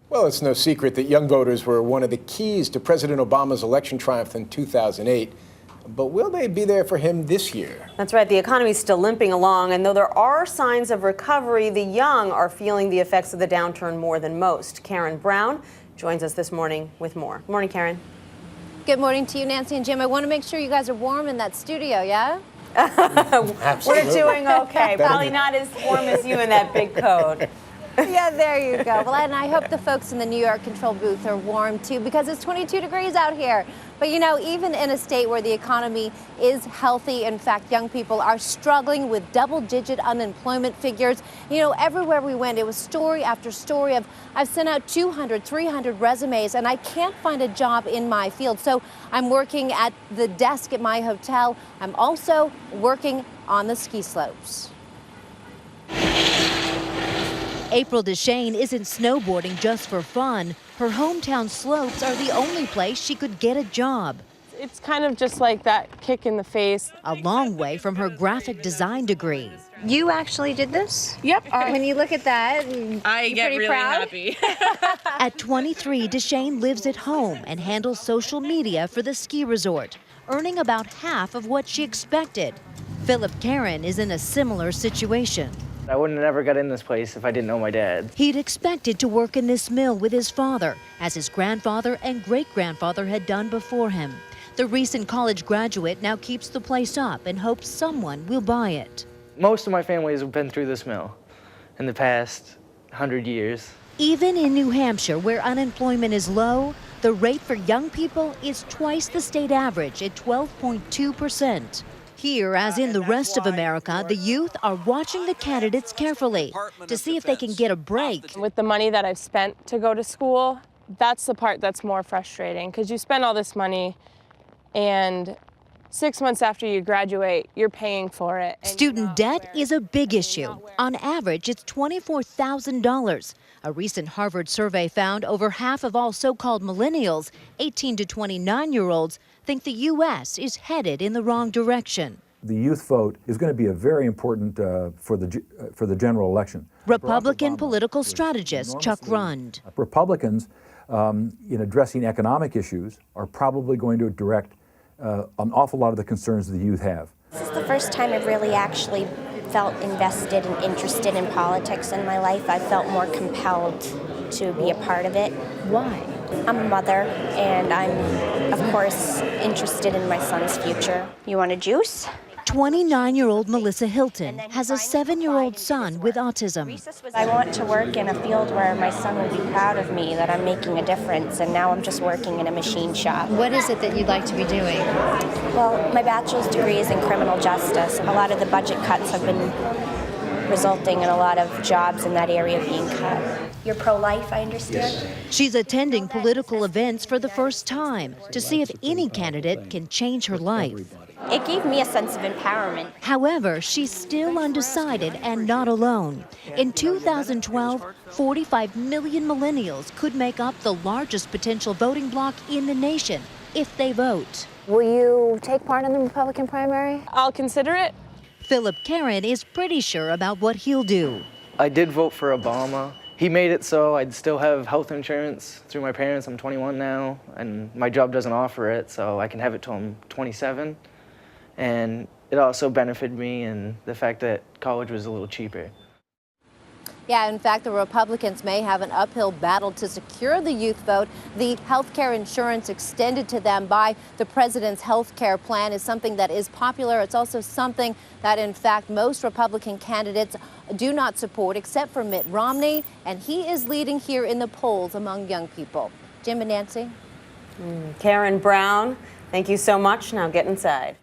Well, it's no secret that young voters were one of the keys to President Obama's election triumph in 2008. But will they be there for him this year? That's right. The economy is still limping along, and though there are signs of recovery, the young are feeling the effects of the downturn more than most. Karen Brown joins us this morning with more. Good morning, Karen. Good morning to you, Nancy and Jim. I want to make sure you guys are warm in that studio, yeah? We're doing okay. Probably not as warm as you in that big coat. Yeah, there you go. Well, and I hope the folks in the New York control booth are warm too, because it's 22 degrees out here. But you know, even in a state where the economy is healthy, in fact, young people are struggling with double-digit unemployment figures. You know, everywhere we went, it was story after story of, I've sent out 200, 300 resumes, and I can't find a job in my field. So I'm working at the desk at my hotel. I'm also working on the ski slopes. April DeShane isn't snowboarding just for fun. Her hometown slopes are the only place she could get a job. It's kind of just like that kick in the face. A long way from her graphic design degree. You actually did this? Yep. When you look at that, I get really proud? happy. At 23, DeShane lives at home and handles social media for the ski resort, earning about half of what she expected. Philip Karen is in a similar situation. I wouldn't have ever got in this place if I didn't know my dad. He'd expected to work in this mill with his father, as his grandfather and great-grandfather had done before him. The recent college graduate now keeps the place up and hopes someone will buy it. Most of my family has been through this mill in the past 100 years. Even in New Hampshire, where unemployment is low, the rate for young people is twice the state average at 12.2%. Here, as in the rest of America, the youth are watching the candidates carefully to see if they can get a break. With the money that I've spent to go to school, that's the part that's more frustrating, because you spend all this money and 6 months after you graduate, you're paying for it. Student debt is a big issue. On average, it's $24,000. A recent Harvard survey found over half of all so-called millennials, 18 to 29-year-olds, think the U.S. is headed in the wrong direction. The youth vote is going to be a very important for the general election. Republican political strategist Chuck Rund. Republicans, in addressing economic issues, are probably going to direct an awful lot of the concerns the youth have. This is the first time I've really actually felt invested and interested in politics in my life. I felt more compelled to be a part of it. Why? I'm a mother, and I'm, of course, interested in my son's future. You want a juice? 29-year-old Melissa Hilton has a 7-year-old son with autism. I want to work in a field where my son will be proud of me, that I'm making a difference, and now I'm just working in a machine shop. what is it that you'd like to be doing? Well, my bachelor's degree is in criminal justice. A lot of the budget cuts have been resulting in a lot of jobs in that area being cut. You're pro-life, I understand? Yes. She's attending political events for the first time to see if any candidate can change her life. It gave me a sense of empowerment. However, she's still undecided and not alone. In 2012, 45 million millennials could make up the largest potential voting bloc in the nation if they vote. Will you take part in the Republican primary? I'll consider it. Philip Karen is pretty sure about what he'll do. I did vote for Obama. He made it so I'd still have health insurance through my parents. I'm 21 now, and my job doesn't offer it, so I can have it till I'm 27. And it also benefited me in the fact that college was a little cheaper. Yeah, in fact, the Republicans may have an uphill battle to secure the youth vote. The health care insurance extended to them by the president's health care plan is something that is popular. It's also something that, in fact, most Republican candidates do not support, except for Mitt Romney, and he is leading here in the polls among young people. Jim and Nancy? Karen Brown, thank you so much. Now get inside.